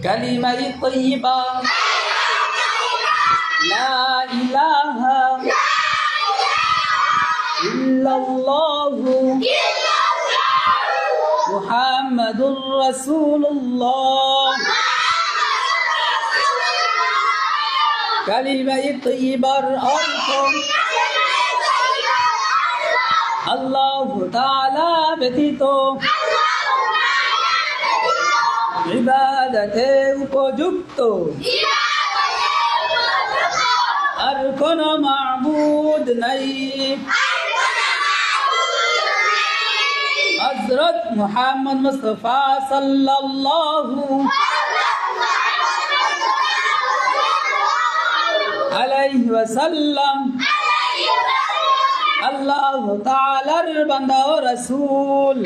কালিমাই তৈয়বা লা ইলাহা ইল্লাল্লাহু মুহাম্মাদুর রাসূলুল্লাহ। কালিমাই তৈয়বার অর্থ আল্লাহ তাআলা ব্যতীত ইবাদতে উপযুক্ত আর কোন মাবুদ নাই। হযরত মুহাম্মদ মুস্তাফা সাল্লাল্লাহু আলাইহি ওয়াসাল্লাম আল্লাহ তাআলার বান্দা ও রাসূল।